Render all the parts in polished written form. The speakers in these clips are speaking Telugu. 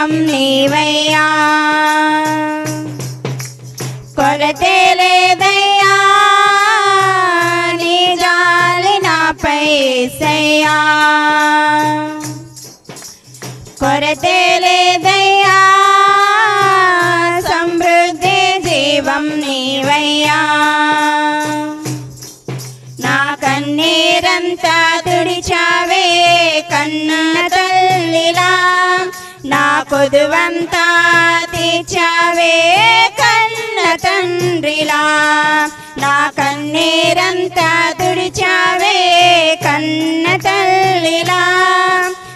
జీవం నీవయ్యా, కొరతే లేదయ్యా నీ జాలి నాపై యేసయ్యా, కొరతే లేదయ్యా సమృద్ధి జీవం నీవయ్యా, నా కన్నీరంతా తుడిచావే కన్న తల్లిలా, నా కొదువంతా తీర్చావే కన్న తండ్రిలా, నా కన్నీరంతా తుడిచావే కన్న తల్లిలా,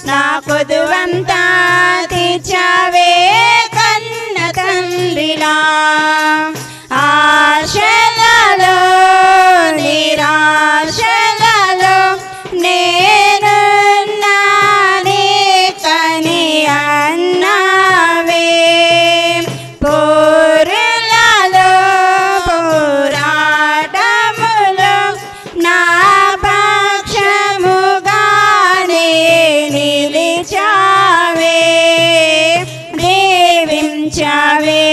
నా కొదువంతా తీర్చావే కన్న తండ్రిలా, ఆశలలో నిరాశలలో నేను కని అన్నావే, పోరులలో పోరాటములో నా పక్షముగానే నిలిచావే, దీవించావే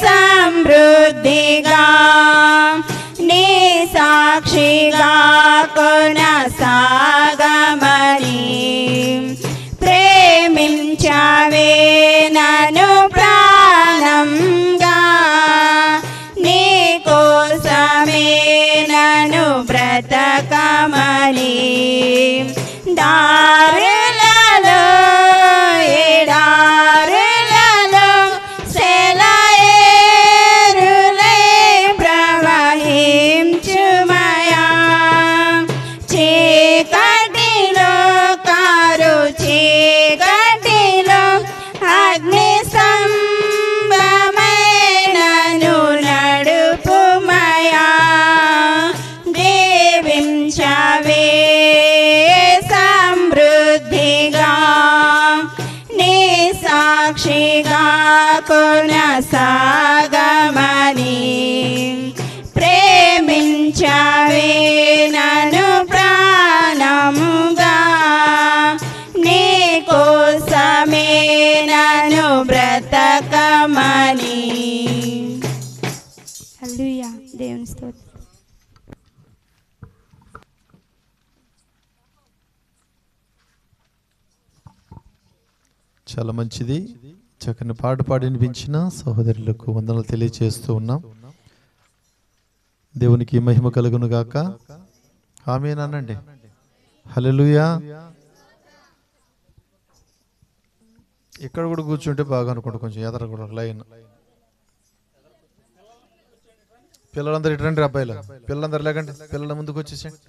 సమృద్ధిగా నీ సాక్షిగా కొనసాగమని, ప్రేమించావే నన్ను ప్రాణంగా, నీ కోసమే నన్ను బ్రతకమని, దారులలో ఎడారులలో సెలయేరులై ప్రవహించుమయా, చీకటిలో కారు చీకటిలో అగ్ని స్తంభమైనను నడుపుమయా, దీవించావే సమృద్ధిగా నీ సాక్షిగా కొనసాగమని, ప్రేమించావే నన్ను ప్రాణముగా, నీ కోసమే నన్ను బ్రతకమని. హల్లెలూయా, దేవుని స్తోత్రం. చాలా మంచిది. చక్కని పాట పాడి వినిపించిన సహోదరులకు వందనలు తెలియజేస్తూ ఉన్నాం. దేవునికి మహిమ కలుగును గాక. ఆమేన్ అనండి. హల్లెలూయా. ఇక్కడ కూడా కూర్చుంటే బాగా అనుకుంటా, కొంచెం ఎదర కూడా లైన్. పిల్లలందరూ ఇటు రండి, అబ్బాయిలు పిల్లలందరూ లేకండి, పిల్లల ముందుకు వచ్చేసండి,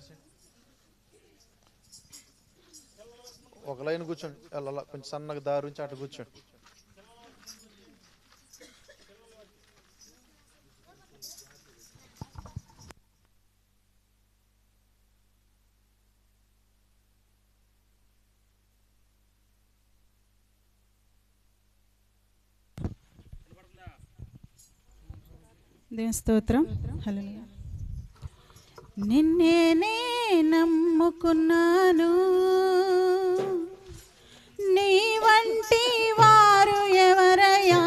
ఒక లైన్ కూర్చోండి, అలా కొంచెం సన్నగా దారి నుంచి అటు కూర్చోండి. దేవుని స్తోత్రం. హల్లెలూయా. నిన్నే నమ్ముకున్నాను, నీ వంటి వారు ఎవరయ్యా,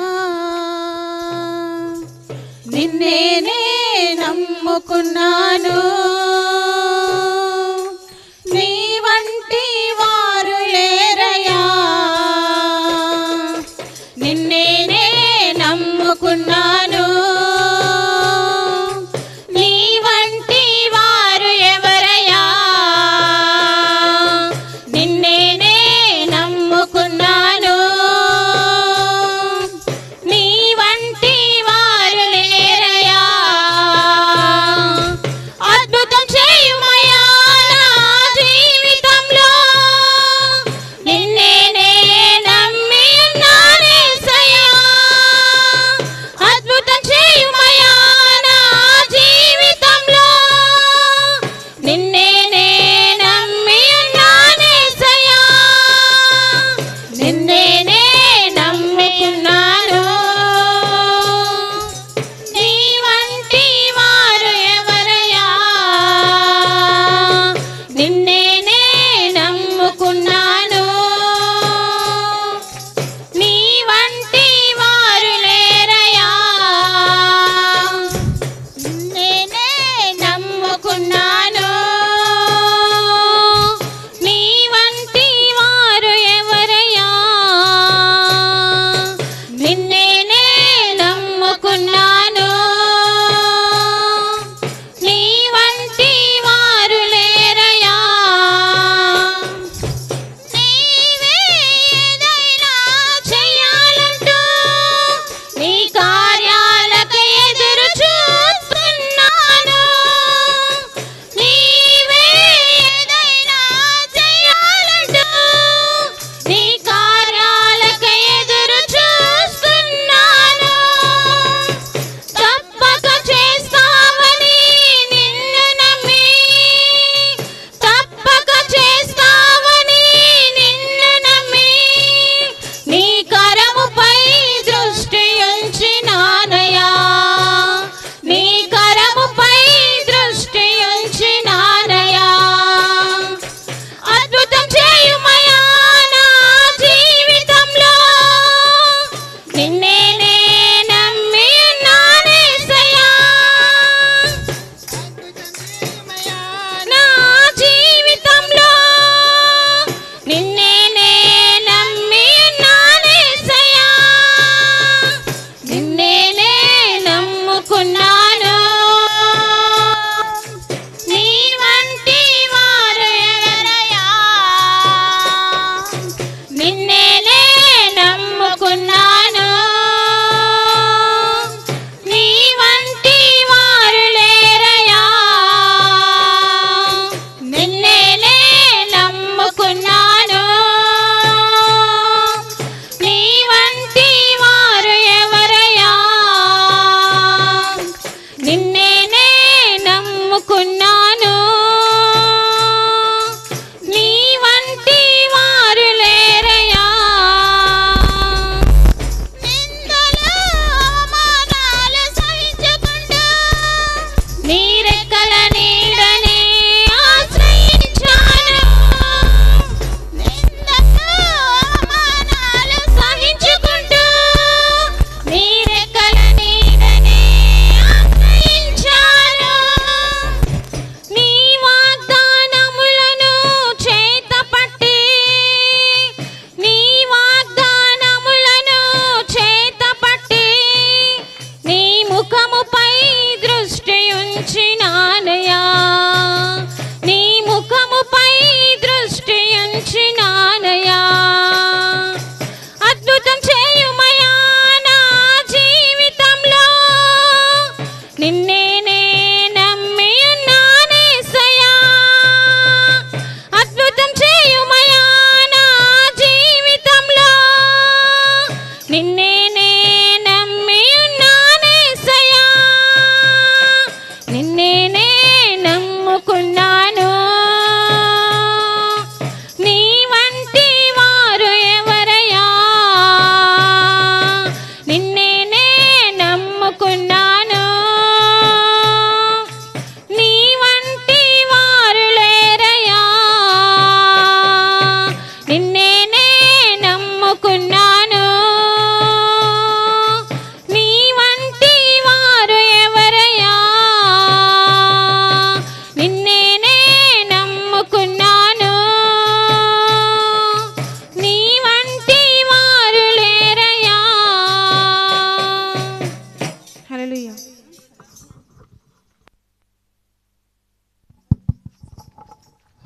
నిన్నే నమ్ముకున్నాను, నీ వంటి వారు లేరయ్యా, నిన్నే నమ్ముకున్నాను, అద్భుతం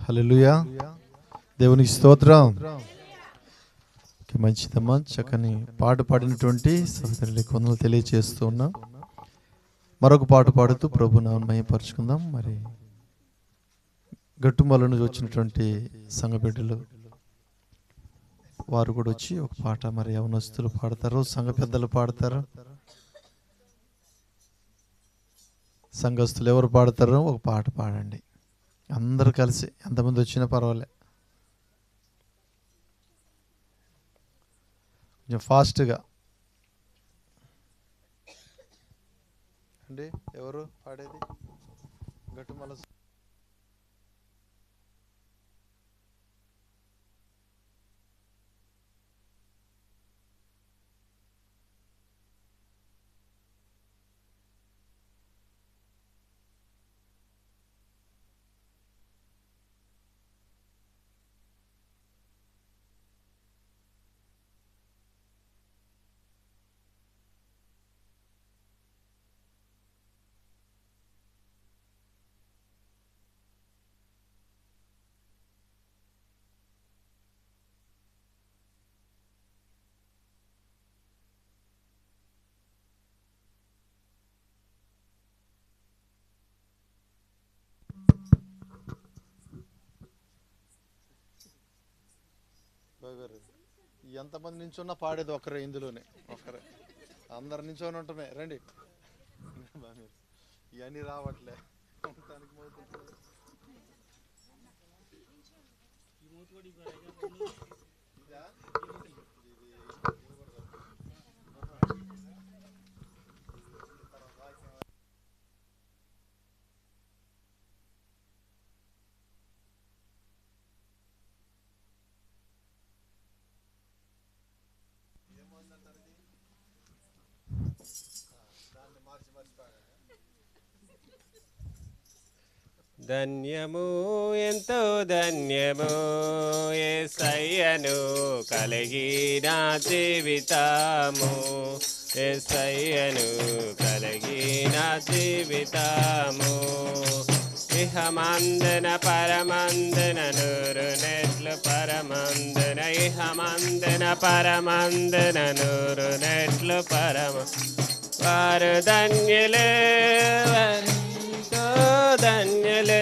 హల్లెలూయా. దేవునికి స్తోత్రం. మంచిదమ్మా, చక్కని పాట పాడినటువంటి సహోదరులకు వందనాలు తెలియజేస్తూ ఉన్నాం. మరొక పాట పాడుతూ ప్రభువును మహిమపరుచుకుందాం. మరి గట్టుమల నుంచి వచ్చినటువంటి సంఘ బిడ్డలు వారు కూడా వచ్చి ఒక పాట మరి యవనస్తులు పాడతారు, సంఘ పెద్దలు పాడతారు, సంఘస్థులు ఎవరు పాడతారో ఒక పాట పాడండి. అందరూ కలిసి ఎంతమంది వచ్చినా పర్వాలే, కొంచెం ఫాస్ట్గా అండి. ఎవరు పాడేది? గట్టుమల ఎంతమంది నించున్నా పాడేది ఒకరే, ఇందులోనే ఒకరే. అందరు నించొని ఉంటమే. రండి, ఇవన్నీ రావట్లే. ధన్యము ఎంతో ధన్యము యేసయ్యను కలిగిన జీవితము, యేసయ్యను కలిగిన జీవితము. ఇహమందున పరమందున నూరు నెట్లు పరమందున, ఇహమందున పరమందున నూరు నెట్లు పరమ. వారు ధన్యులు, ధన్యులు,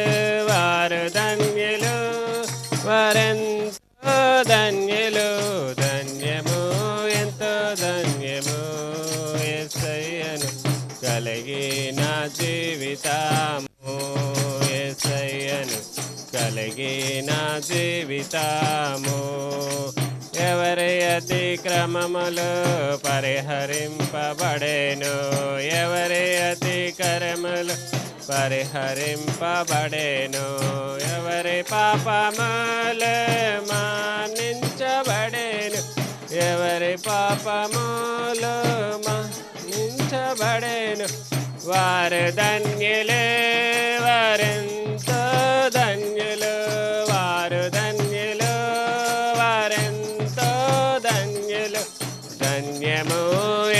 వారు ధన్యులు, వారెంతో ధన్యులు. ధన్యము ఎంతో ధన్యము యేసయ్యను కలిగిన జీవితము, యేసయ్యను కలిగిన జీవితము. ఎవరి అతిక్రమములు పరిహరింపబడేను, ఎవరి అతిక్రమములు పరిహరింపబడేను, ఎవరి పాపములు మన్నించబడేను, ఎవరి పాపములు మన్నించబడేను. వారు ధన్యులు, వారెంతో ధన్యులు, వారు ధన్యులు, వారెంతో ధన్యులు. ధన్యము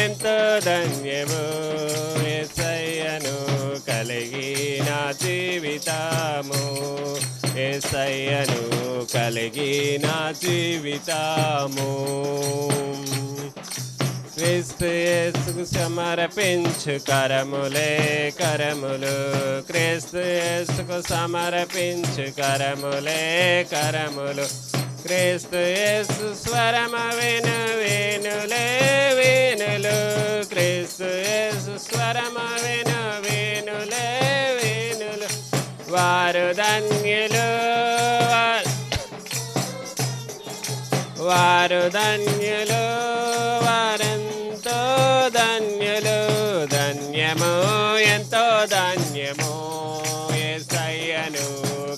ఎంతో ధన్యము యేసయ్యను కలిగిన జీవితము, యేసయ్యను కలిగిన జీవితము. క్రీస్తు యేసుకు సమర్పించు కరములే కరములు, క్రీస్తు యేసుకు సమర్పించు కరములే కరములు. క్రీస్తు యేసు స్వరము విను వేణులే వేణులు, క్రీస్తు యేసు స్వరము విను వేణులే వేణులు. వారు ధన్యులు, వారు ధన్యులు, వారెంతో ధన్యులు. ధన్యము ఎంతో ధన్యము యేసయ్యను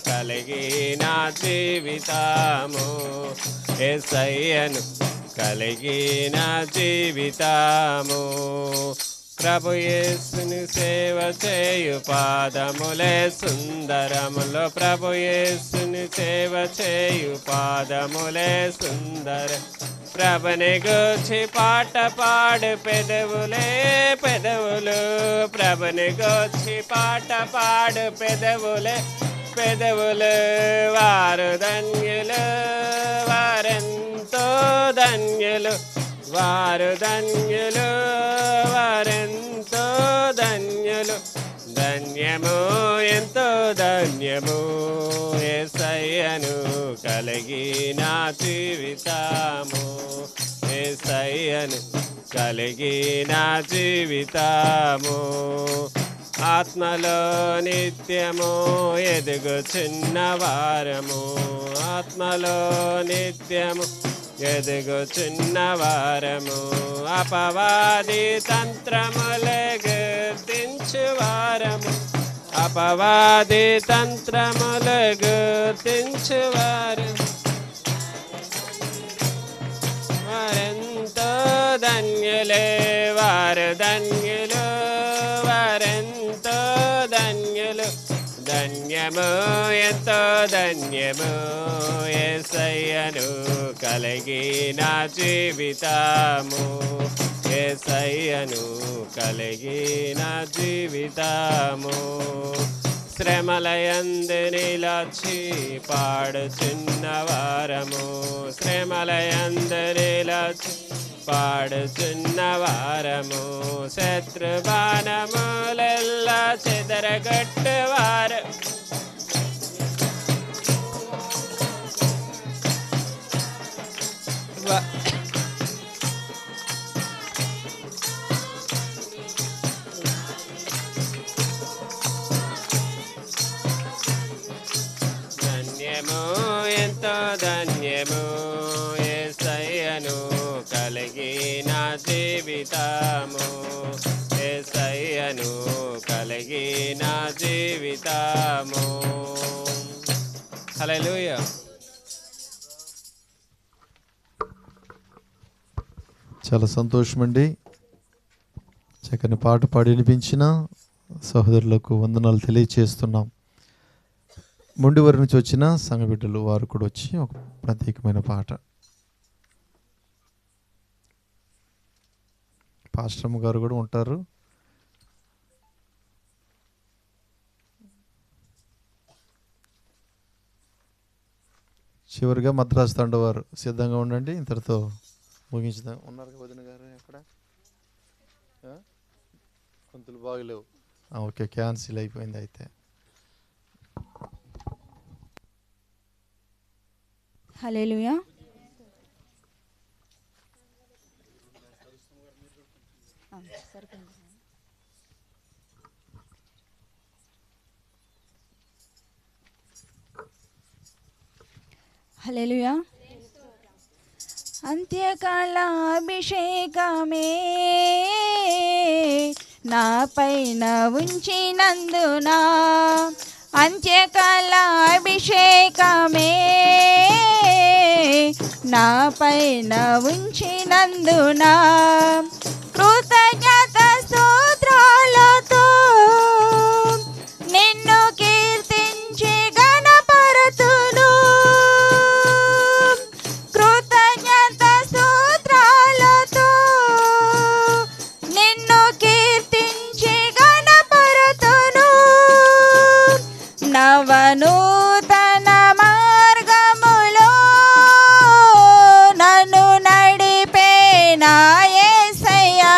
కలిగిన జీవితము, యేసయ్యను కలిగిన జీవితము. ప్రభు యేసుని సేవ చేయు పాదములే సుందరములో, ప్రభు యేసుని సేవ చేయు పాదములే సుందర. ప్రభుని గూర్చి పాట పాడు పెదవులే పెదవులు, ప్రభుని గూర్చి పాట పాడు పెదవులే పెదవులు వారు ధన్యులు వారెంతో ధన్యులు వారు ధన్యులు వారెంతో ధన్యులు ధన్యము ఎంతో ధన్యము యేసయ్యను కలిగిన జీవితము యేసయ్యను కలిగిన జీవితము ఆత్మలో నిత్యము ఎదుగుచున్నవారము ఆత్మలో నిత్యము ఎదుగుచున్నవారము అపవాది తంత్రములే గుర్తించువారము అపవాది తంత్రములే గుర్తించువారము వారెంతో ధన్యులే వారు ధన్యులు వారెంతో ధన్యులు ధన్యము ఎంతో ధన్యము యేసయ్యను కలిగిన జీవితము యేసయ్యను కలిగిన జీవితము శ్రమలయందు నిలచి పాడుచున్నవారము శ్రమలయందు నిలచి పాడుచున్నవారము శత్రుబాణములెల్లా చెదరగొట్టువారు ధన్యము ఎంతో ధన్యము యేసయ్యను కలిగిన జీవితము యేసయ్యను కలిగిన జీవితము హల్లెలూయా. చాలా సంతోషమండి. చక్కని పాట పాడి వినిపించిన సహోదరులకు వందనాలు తెలియచేస్తున్నాం. ముండివారి నుంచి వచ్చిన సంఘ బిడ్డలు వారు కూడా వచ్చి ఒక ప్రత్యేకమైన పాట పాస్టమ్ గారు కూడా ఉంటారు. చివరిగా మద్రాసు తండ వారు సిద్ధంగా ఉండండి. ఇంతటితో ముగించుదాం. ఉన్నారు వదిన గారు ఎక్కడ కొంతలు బాగలేవు. ఓకే, క్యాన్సిల్ అయిపోయింది. అయితే హల్లెలూయా. హల్లెలూయా. అంత్యకాల అభిషేకమే నా పైన ఉంచినందున అంత్యకాల అభిషేకమే నా పైన ఉంచినందున కృతజ్ఞత స్తోత్రాలతో నిన్ను కీర్తించి గణపరతును. కృతజ్ఞత స్తోత్రాలతో నిన్ను కీర్తించి గణపరతును. నవనూతన మార్గములో నన్ను నడిపే నా యేసయ్యా.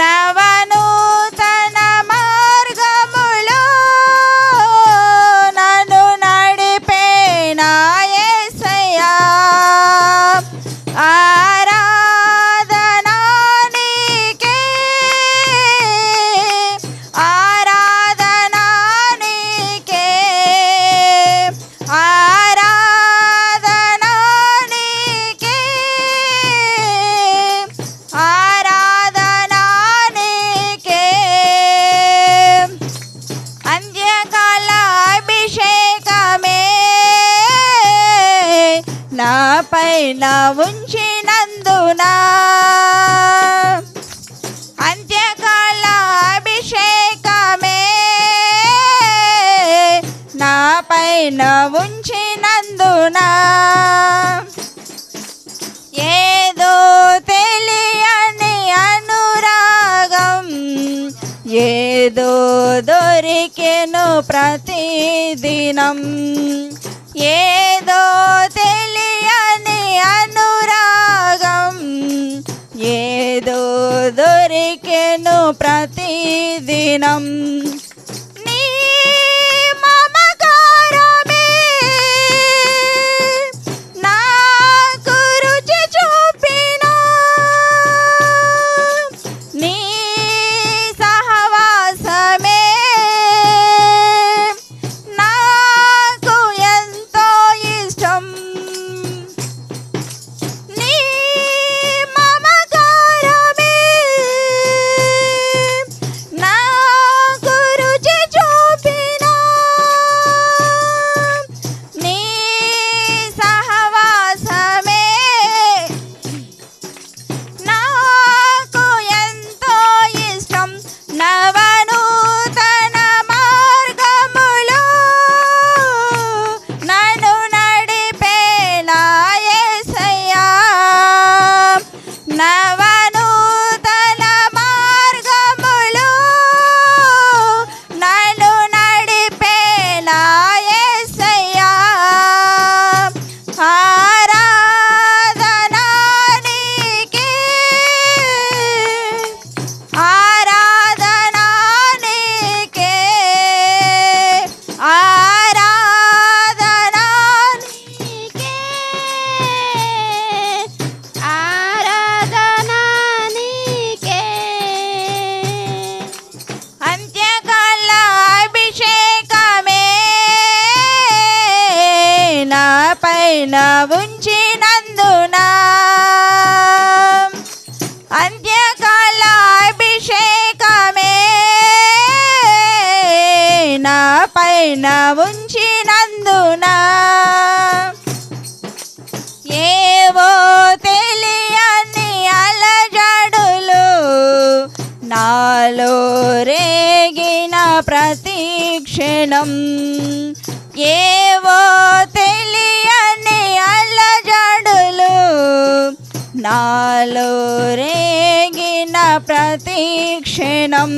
నవనూతన మార్గములో నన్ను నడిపే నా యేసయ్యా. ఆరాధనా నీకే ఆరాధనా నీకే ఆరాధనా నీకే ఆరాధనా నీకే. అంత్యకాల అభిషేకమే నా పైన ఉంచినందున అంత్యకాల అభిషేకమే నా పైన ఉంచినందున ఏదో తెలియని అనురాగం ఏ ఏదో దొరికెను ప్రతిదినం, ఏదో తెలియని అనురాగం, ఏదో దొరికెను ప్రతిదినం. నీ మమకారమే నాకు రుచి చూపిన, నీ సహవాసమే నాకు ఎంతో ఇష్టం. నీ మమకారమే నాకు రుచి చూపిన, నీ సహవాసమే నాకు ఎంతో ఇష్టం. నవనూతన మార్గములో నన్ను నడిపే నా యేసయ్యా, నవనూతన మార్గములో నన్ను నడిపే నా యేసయ్యా. ఆరాధన నీకే, ఆరాధన నీకే, ఆరాధన నీకే, ఆరాధన నీకే. అంత్యకాల అభిషేకమే నా పైన ఉంచినందున, అంత్యకాల అభిషేకమే నా పైన ఉంచినందున, ఏవో తెలియని అలజడులు నాలో రేగిన ప్రతి క్షణం, ఏవో తెలియని అలజడులు నాలో రేగిన ప్రతి క్షణం.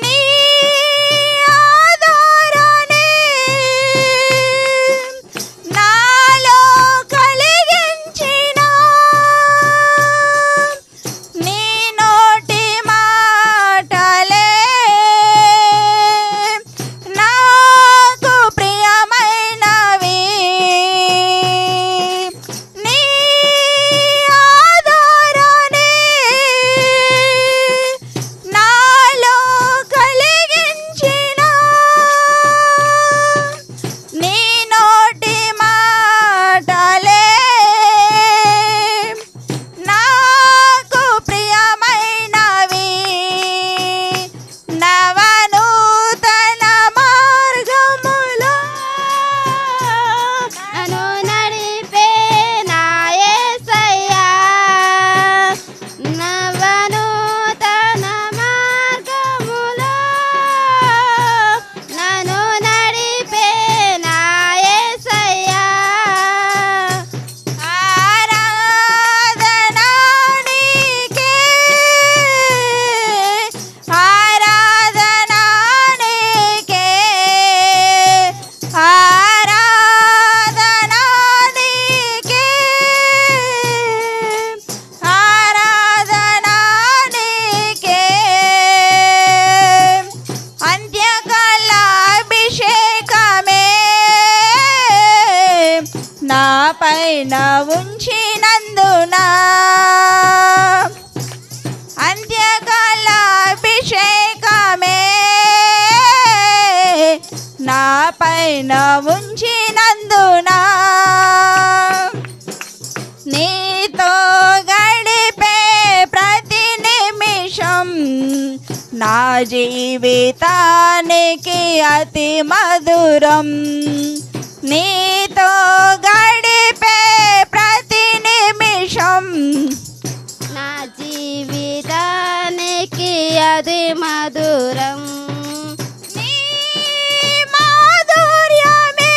నీ ఆదరణే నాలో కలిగించిన, నీ నోటి మాటలే నాకు ప్రియమైనవి, నీ ఆదరణే నాలో కలిగించిన, నీ నోటి మాటలే నాకు ప్రియమైనవి. నవనూతన మార్గములో నన్ను నడిపే నా యేసయ్యా, నవనూతన మార్గములో నన్ను నడిపే నా యేసయ్యా. ఆరాధన నీకే, ఆరాధన నీకే, ఆరాధన నీకే, ఆరాధన నీకే. అంత్యకాల అభిషేకమే నా పైన ఉంచినందున, అంత్యకాల అభిషేకమే నా పైన ఉంచినందున, నీతో గడిపే ప్రతి నిమిషం నా జీవితానికి అతి మధురం. నీతో గడిపే ప్రతి నిమిషం నా జీవితానికి అది మధురం. నీ మాధుర్యమే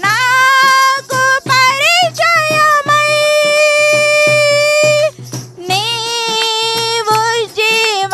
నాకు పరిచయమై, నీవు జీవ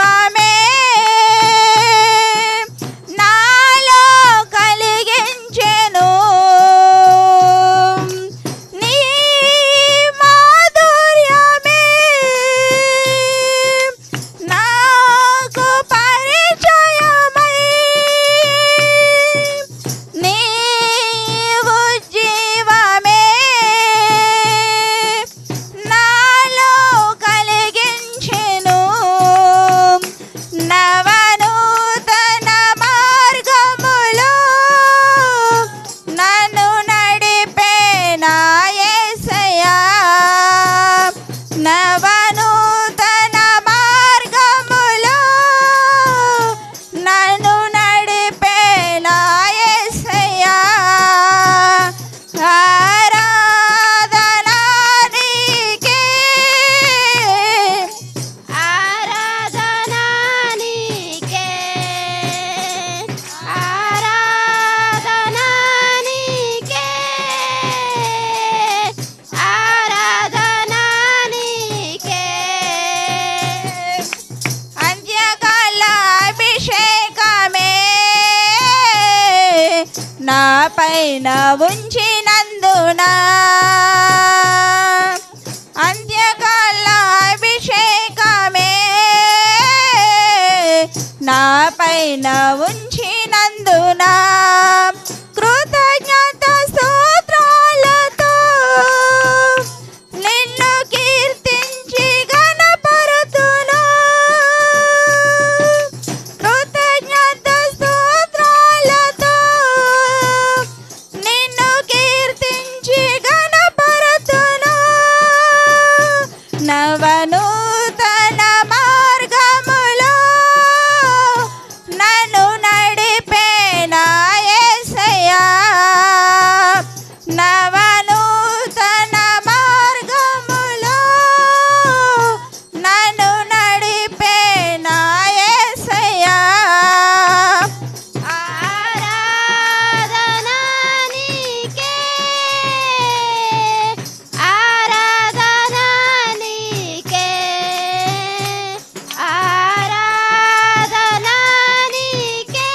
నా పైన ఉంచినందున అంత్యకాల అభిషేకమే నా పైన ఉంచినందున కృతజ్ఞత స్తోత్రాలతో నిన్ను కీర్తించి గణపరుతును. కృతజ్ఞత స్తోత్రాలతో నిన్ను కీర్తించి గణపరుతును. నవనూతన మార్గములో నన్ను నడిపే నా యేసయ్యా. నవనూతన మార్గములో నన్ను నడిపే నా యేసయ్యా. ఆరాధన నీకే, ఆరాధన నీకే, ఆరాధన నీకే,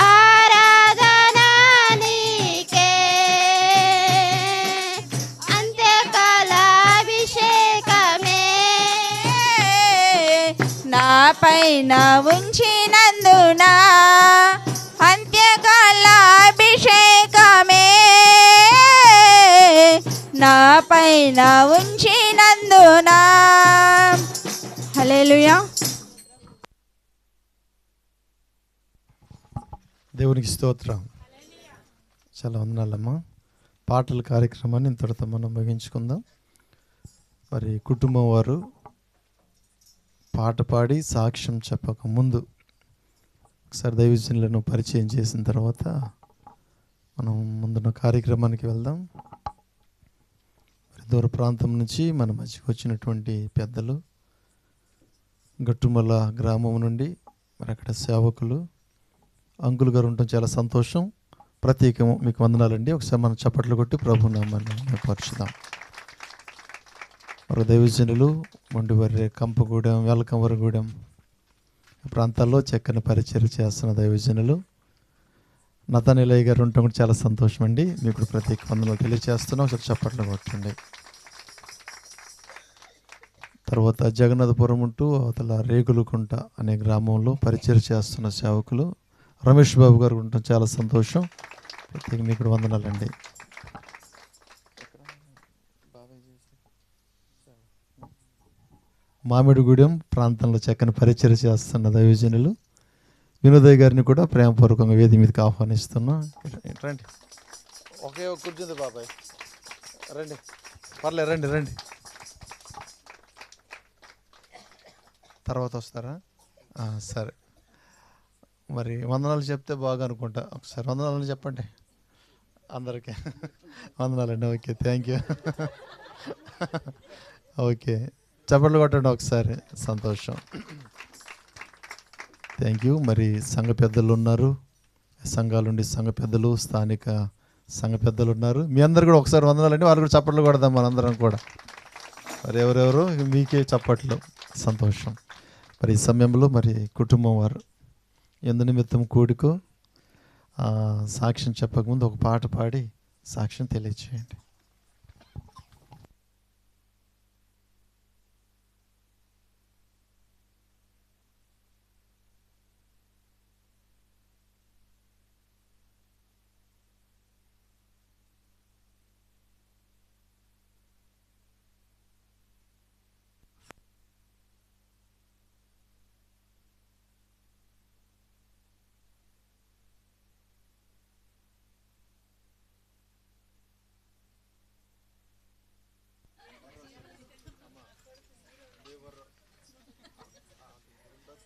ఆరాధన నీకే. అంత్యకాల అభిషేకమే నా పైన ఉంచినందున అంత్యకాల అభిషేకమే నా పైన ఉంచినందున. హల్లెలూయా. దేవునికి స్తోత్రం. చాలా వందనాలమ్మా. పాటల కార్యక్రమాన్ని ఇంతటితో మనం ముగించుకుందాం. మరి కుటుంబం వారు పాట పాడి సాక్ష్యం చెప్పక ముందు ఒకసారి దైవజనులను పరిచయం చేసిన తర్వాత మనం ముందున్న కార్యక్రమానికి వెళ్దాం. మరి దూర ప్రాంతం నుంచి మన మధ్యకు వచ్చినటువంటి పెద్దలు, గట్టుమల గ్రామం నుండి మరి అక్కడ సేవకులు అంకుల్ గారు ఉండటం చాలా సంతోషం. ప్రత్యేకము మీకు వందనాలండి. ఒకసారి మనం చప్పట్లు కొట్టి ప్రభు నామాన్ని పరుచుదాం. మరో దైవజనులు మొండివర్రె, కంపగూడెం, వెల్కంవరగూడెం ప్రాంతాల్లో చక్కని పరిచయం చేస్తున్న దైవజనులు నతనిలయ్య గారు ఉండటం కూడా చాలా సంతోషం అండి. మీకు ప్రత్యేక వందనాలు తెలియజేస్తున్నాం. ఒకసారి చప్పట్లు కొట్టండి. తర్వాత జగన్నాథపురం ఉంటూ అవతల రేగులకుంట అనే గ్రామంలో పరిచయం చేస్తున్న సేవకులు రమేష్ బాబు గారు ఉండటం చాలా సంతోషం. ప్రత్యేక మీకు వందనాలండి. మామిడిగూడెం ప్రాంతంలో చక్కని పరిచయం చేస్తున్న దైవజనులు వినోదయ్య గారిని కూడా ప్రేమపూర్వకంగా వేది మీదకి ఆహ్వానిస్తున్నాం. రండి, ఒకే కూర్చుంది బాబాయ్, రండి, పర్లేదు, రండి రండి. తర్వాత వస్తారా? సరే. మరి వందనాలు చెప్తే బాగా అనుకుంటా. ఒకసారి వందనాలు చెప్పండి అందరికీ. వందనాలండి. Okay, thank you. ఓకే, చప్పట్లు కొట్టండి ఒకసారి. సంతోషం, థ్యాంక్ యూ. మరి సంఘ పెద్దలు ఉన్నారు, సంఘాల నుండి సంఘ పెద్దలు, స్థానిక సంఘ పెద్దలు ఉన్నారు. మీ అందరు కూడా ఒకసారి వందనాలండి. వాళ్ళు కూడా చప్పట్లు కొడదాం మనందరం కూడా. మరి ఎవరెవరు మీకే చప్పట్లు. సంతోషం. మరి ఈ సమయంలో మరి కుటుంబం వారు ఎందు నిమిత్తం కూడుకో సాక్ష్యం చెప్పకముందు ఒక పాట పాడి సాక్ష్యం తెలియచేయండి.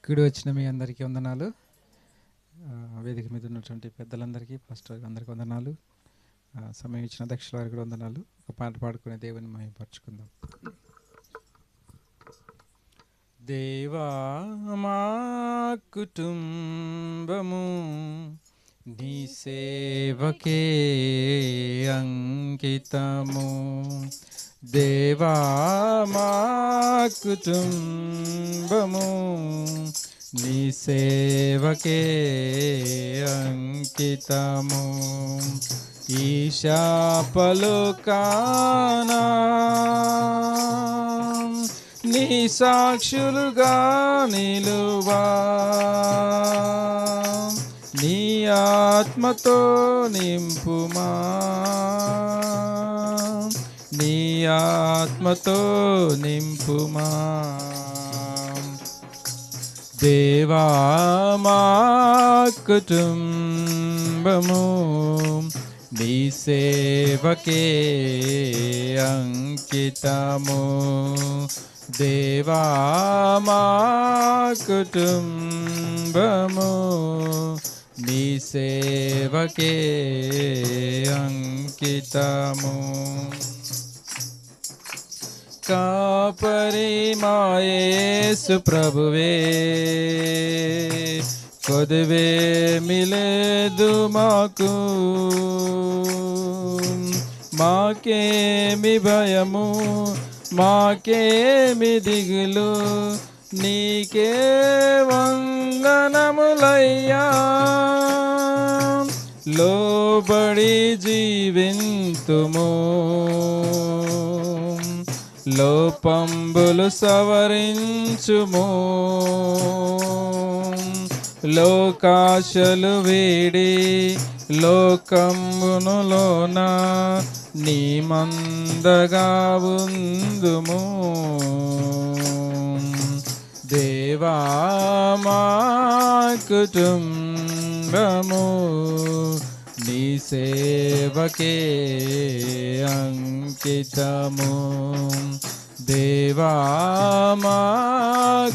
కూడి వచ్చిన మీ అందరికీ వందనాలు. వేదిక మీద ఉన్నటువంటి పెద్దలందరికీ, పాస్టర్ అందరికీ వందనాలు. సమయం ఇచ్చిన అధ్యక్షుల వారికి కూడా వందనాలు. ఒక పాట పాడుకునే దేవుని మహిమపరచుకుందాం. దేవా మా కుటుంబము నీ సేవకే అంకితము. దేవా మా కుటుంబము నీ సేవకే అంకితము ఈ శాపలోకానా నీ సాక్షులుగా నిలువా నీ ఆత్మతో నింపుమా నీ ఆత్మతో నింపుమా దేవా మా కుటుంబము నీ సేవకే అంకితము దేవా మా కుటుంబము నీ సేవకే అంకితము కాపరి మాయేసు ప్రభువే కొదువే మిలేదు మాకు మాకేమి భయము మాకేమి దిగులు నీకే వందనములయ్యా లోబడి జీవింతుము లోపంబులు సవరించుము లోకాశలు వీడి లోకమునులోన నీ మందగా ఉందుము దేవా మా కుటుంబము నీ సేవకే అంకితము దేవా మా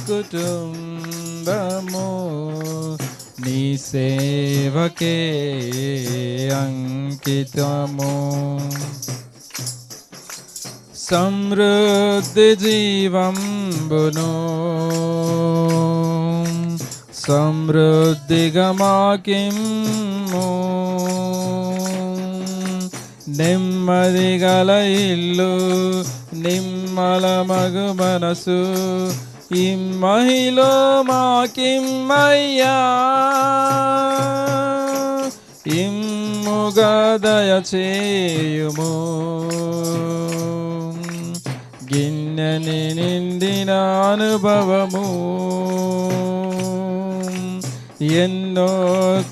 కుటుంబము నీ సేవకే అంకితము సమృద్ధి జీవంబును సమృద్ధిగా మాకిమ్ము నెమ్మది గల ఇల్లు నిమ్మల మగు మనసు ఇమ్మహిలో మాకిమ్మయ్యా ఇమ్ముగా దయచేయుము గిన్నెని నిండిన అనుభవము ఎన్నో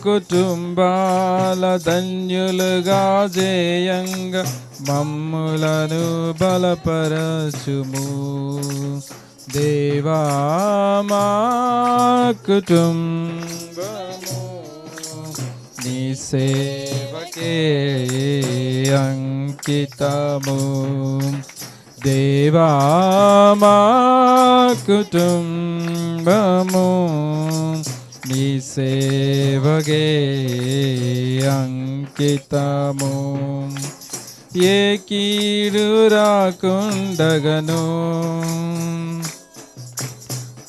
కుటుంబాల ధన్యులుగా జేయంగా మమ్ములను బలపరచుము దేవా మా కుటుంబము నీ సేవకే అంకితము దేవా మా కుటుంబము నీ సేవకే అంకితము ఏ కీడు రాకుండగను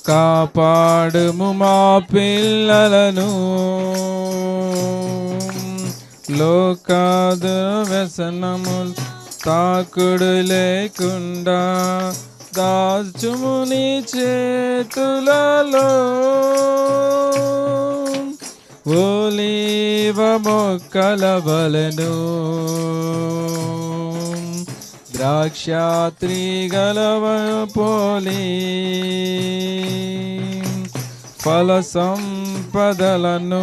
కాపాడుము మా పిల్లలను లోకాదు వ్యసనములు తాకుడు లేకుండా దాచుము నీ చేతులలో ఒలీవ మొక్కల వలెను ద్రాక్షాత్రి గలవ పోలి ఫల సంపదలను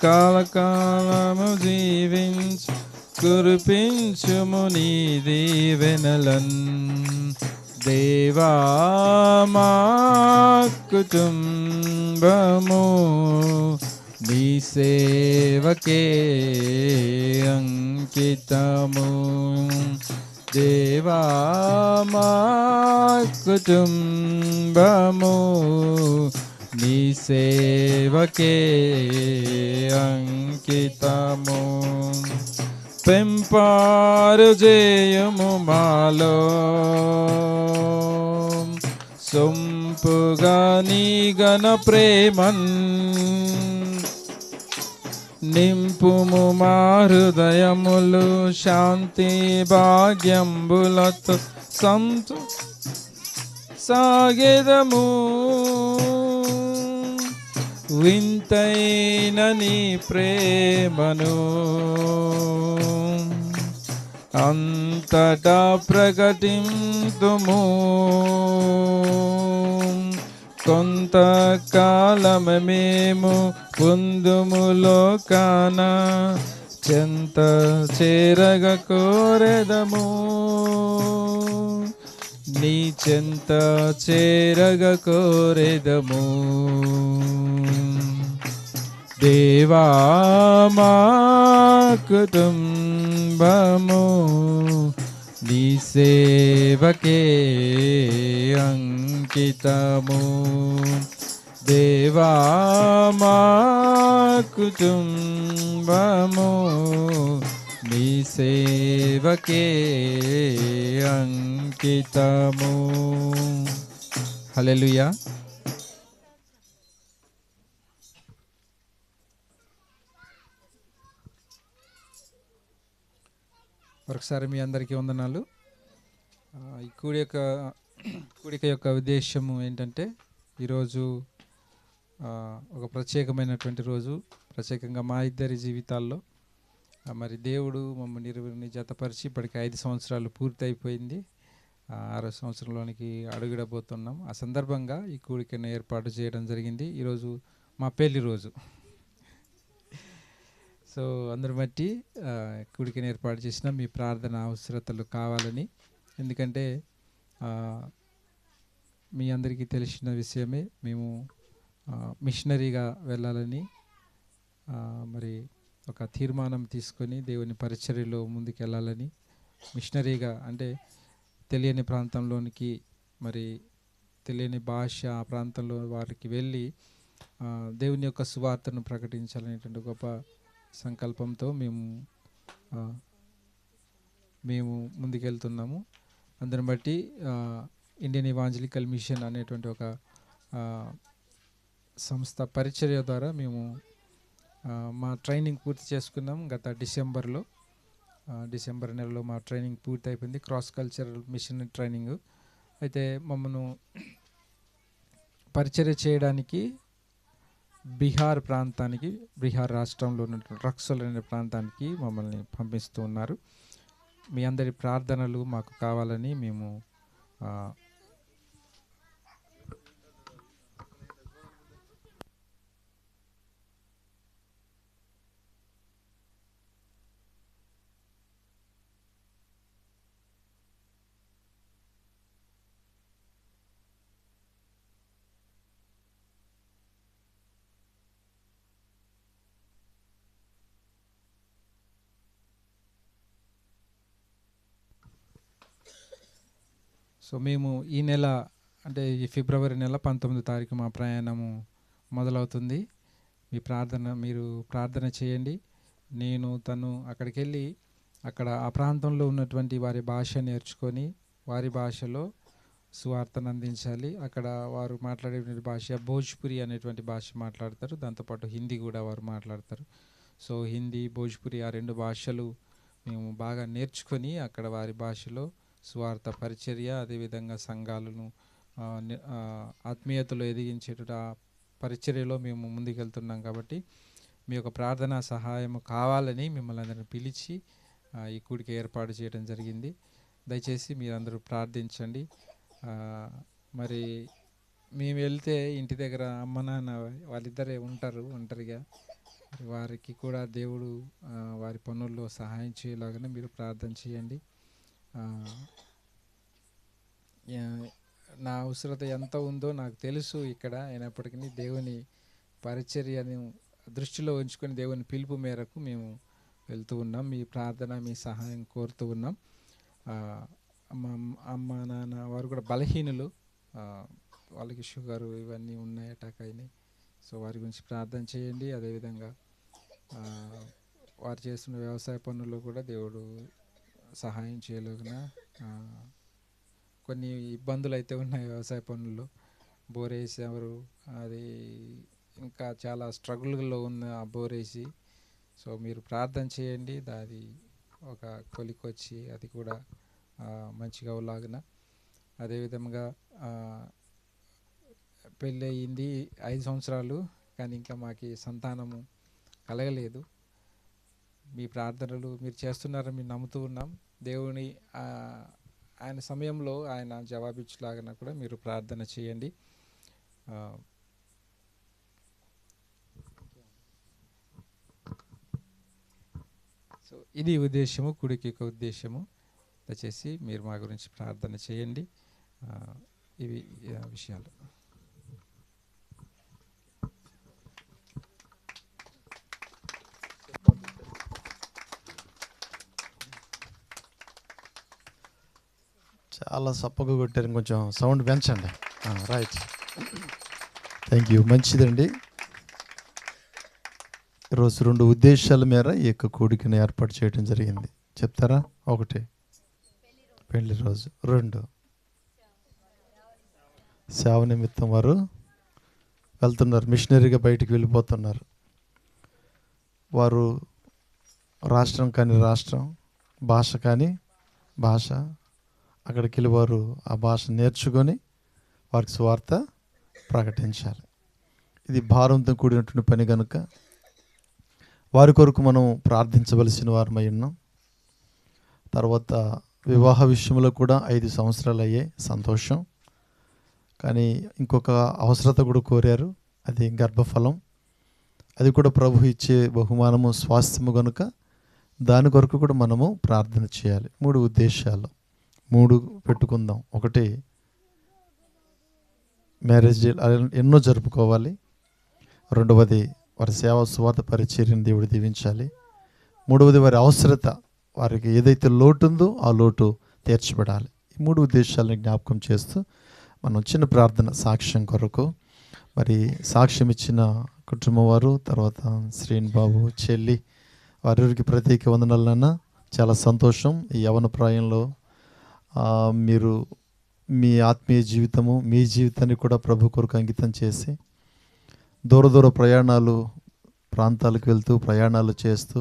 కాలకాలము జీవించు కురిపించుము నీ దీవెనలన్ దేవా మా కుటుంబము నీ సేవకే అంకితము దేవా మా కుటుంబము నీ సేవకే అంకితము పెంపారు జేయము మాలో సొంపుగా నీ గణ ప్రేమన్ నింపుము మా హృదయములు శాంతి భాగ్యంబులతో సాగెదము వింతైన నీ ప్రేమను అంతటా ప్రకటింతుము. కొంతకాలం మేము పొందుములో కాన చెంత చేరగ కోరెదము. నీ చెంత చేరగ కోరెదము. దేవా మా కుటుంబము నీ సేవకే అంకితము. దేవా మా కుటుంబము నీ సేవకే అంకితము. హల్లెలూయా. ఒకసారి మీ అందరికీ వందనాలు. ఈ కూడిక యొక్క ఉద్దేశము ఏంటంటే ఈరోజు ఒక ప్రత్యేకమైనటువంటి రోజు. ప్రత్యేకంగా మా ఇద్దరి జీవితాల్లో మరి దేవుడు మమ్మల్ని ఇరువురిని జతపరిచి ఇప్పటికి 5 సంవత్సరాలు పూర్తి అయిపోయింది. 6వ సంవత్సరంలోనికి అడుగుడబోతున్నాం. ఆ సందర్భంగా ఈ కూడికను ఏర్పాటు చేయడం జరిగింది. ఈరోజు మా పెళ్లి రోజు. సో అందరు బట్టి కూడికను ఏర్పాటు చేసిన మీ ప్రార్థన అవసరతలు కావాలని. ఎందుకంటే మీ అందరికీ తెలిసిన విషయమే, మేము మిషనరీగా వెళ్ళాలని మరి ఒక తీర్మానం తీసుకొని దేవుని పరిచర్యలో ముందుకు వెళ్ళాలని, మిషనరీగా అంటే తెలియని ప్రాంతంలోనికి, మరి తెలియని భాష ఆ ప్రాంతంలో వారికి వెళ్ళి దేవుని యొక్క సువార్తను ప్రకటించాలనేటువంటి గొప్ప సంకల్పంతో మేము ముందుకెళ్తున్నాము. అందుని బట్టి ఇండియన్ ఇవాంజలికల్ మిషన్ అనేటువంటి ఒక సంస్థ పరిచర్య ద్వారా మేము మా ట్రైనింగ్ పూర్తి చేసుకున్నాం. గత డిసెంబర్ నెలలో మా ట్రైనింగ్ పూర్తి అయిపోయింది, క్రాస్ కల్చరల్ మిషన్ ట్రైనింగ్. అయితే మమ్మల్ని పరిచర్య చేయడానికి బీహార్ రాష్ట్రంలో ఉన్నటువంటి రక్సల్ అనే ప్రాంతానికి మమ్మల్ని పంపిస్తూ ఉన్నారు. మీ అందరి ప్రార్థనలు మాకు కావాలని మేము మేము ఈ నెల అంటే ఈ ఫిబ్రవరి నెల 19వ తారీఖు మా ప్రయాణము మొదలవుతుంది. మీరు ప్రార్థన చేయండి. తను అక్కడికి వెళ్ళి అక్కడ ఆ ప్రాంతంలో ఉన్నటువంటి వారి భాష నేర్చుకొని వారి భాషలో సువార్తను అందించాలి. అక్కడ వారు మాట్లాడే భాష భోజ్పురి అనేటువంటి భాష మాట్లాడతారు. దాంతోపాటు హిందీ కూడా వారు మాట్లాడతారు. సో హిందీ, భోజ్పురి ఆ 2 భాషలు మేము బాగా నేర్చుకొని అక్కడ వారి భాషలో సువార్త పరిచర్య, అదేవిధంగా సంఘాలను ఆత్మీయతలో ఎదిగించేట పరిచర్యలో మేము ముందుకెళ్తున్నాం. కాబట్టి మీ యొక్క ప్రార్థనా సహాయం కావాలని మిమ్మల్ని అందరిని పిలిచి ఈ కూడిక ఏర్పాటు చేయడం జరిగింది. దయచేసి మీరందరూ ప్రార్థించండి. మరి మేము వెళ్తే ఇంటి దగ్గర అమ్మ నాన్న వాళ్ళిద్దరే ఉంటారు ఒంటరిగా. వారికి కూడా దేవుడు వారి పనుల్లో సహాయం చేయలాగానే మీరు ప్రార్థన చేయండి. నా అవసరత ఎంత ఉందో నాకు తెలుసు. ఇక్కడ అయినప్పటికీ దేవుని పరిచర్యను దృష్టిలో ఉంచుకొని దేవుని పిలుపు మేరకు మేము వెళ్తూ ఉన్నాం. మీ ప్రార్థన, మీ సహాయం కోరుతూ ఉన్నాం. అమ్మ నాన్న వారు కూడా బలహీనులు, వాళ్ళకి షుగరు ఇవన్నీ ఉన్నాయి, అటాక్ అయినాయి. సో వారి గురించి ప్రార్థన చేయండి. అదేవిధంగా వారు చేస్తున్న వ్యవసాయ పనుల్లో కూడా దేవుడు సహాయం చేయలేకున్నా కొన్ని ఇబ్బందులు అయితే ఉన్నాయి వ్యవసాయ పనుల్లో. బోరేసి అది ఇంకా చాలా స్ట్రగుల్లో ఉన్న ఆ బోరేసి. సో మీరు ప్రార్థన చేయండి, అది ఒక కొలికొచ్చి అది కూడా మంచిగా లాగిన. అదేవిధంగా పెళ్ళి అయ్యింది 5 సంవత్సరాలు. కానీ ఇంకా మాకు సంతానము కలగలేదు. మీ ప్రార్థనలు మీరు చేస్తున్నారని మేము నమ్ముతూ ఉన్నాం. దేవుని ఆయన సమయంలో ఆయన జవాబిచ్చులాగా కూడా మీరు ప్రార్థన చేయండి. సో ఇది ఉద్దేశము, కుడికి ఒక ఉద్దేశము. దయచేసి మీరు మా గురించి ప్రార్థన చేయండి. ఇవి విషయాలు. చాలా సప్పగా కొట్టారు, కొంచెం సౌండ్ పెంచండి. రైట్, థ్యాంక్ యూ, మంచిదండి. ఈరోజు 2 ఉద్దేశాల మేర ఈ యొక్క కూడికను ఏర్పాటు చేయడం జరిగింది. చెప్తారా? 1 పెళ్లి రోజు, 2 సేవ నిమిత్తం వారు వెళ్తున్నారు, మిషనరీగా బయటికి వెళ్ళిపోతున్నారు. వారు రాష్ట్రం కానీ రాష్ట్రం, భాష కానీ భాష, అక్కడికి వెళ్ళి వారు ఆ భాష నేర్చుకొని వారికి సువార్త ప్రకటించాలి. ఇది భారంతో కూడినటువంటి పని కనుక వారి కొరకు మనం ప్రార్థించవలసిన వారమై ఉన్నాం. తర్వాత వివాహ విషయంలో కూడా 5 సంవత్సరాలు అయ్యాయి, సంతోషం. కానీ ఇంకొక అవసరత కూడా కోరారు, అది గర్భఫలం. అది కూడా ప్రభు ఇచ్చే బహుమానము, స్వాస్థ్యము కనుక దాని కొరకు కూడా మనము ప్రార్థన చేయాలి. 3 ఉద్దేశాలు 3 పెట్టుకుందాం. 1 మ్యారేజ్ డే ఎన్నో జరుపుకోవాలి. 2వది వారి సేవ సువార్త పరిచర్యను దేవుడు దీవించాలి. 3వది వారి అవసరత, వారికి ఏదైతే లోటు ఉందో ఆ లోటు తీర్చబడాలి. ఈ 3 ఉద్దేశాలను జ్ఞాపకం చేస్తూ మనం చిన్న ప్రార్థన సాక్ష్యం కొరకు, మరి సాక్ష్యం ఇచ్చిన కుటుంబం వారు, తర్వాత శ్రీన్ బాబు, చెల్లి, వారికి ప్రత్యేక వందనాలు నాన్న. చాలా సంతోషం. ఈ యవన ప్రాయంలో మీరు మీ ఆత్మీయ జీవితము, మీ జీవితాన్ని కూడా ప్రభు కొరకు అంకితం చేసి దూర ప్రయాణాలు, ప్రాంతాలకు వెళ్తూ ప్రయాణాలు చేస్తూ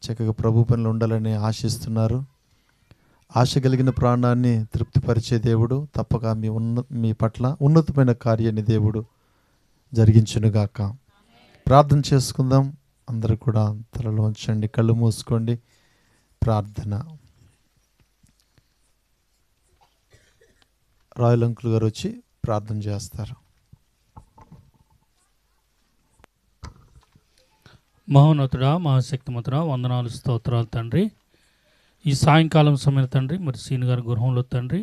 చక్కగా ప్రభు పనులు ఉండాలని ఆశిస్తున్నారు. ఆశ కలిగిన ప్రాణాన్ని తృప్తిపరిచే దేవుడు తప్పక మీ పట్ల ఉన్నతమైన కార్యాన్ని దేవుడు జరిగించునుగాక. ప్రార్థన చేసుకుందాం. అందరూ కూడా తలలో ఉంచండి, కళ్ళు మూసుకోండి. ప్రార్థన. రాయల్ అంకుల్ గారు వచ్చి ప్రార్థన చేస్తారు. మహోన్నతుడా, మహాశక్తిమంతుడా, వందనాలు, స్తోత్రాలు తండ్రి. ఈ సాయంకాలం సమయం తండ్రి, మరి సీని గారి గృహంలో తండ్రి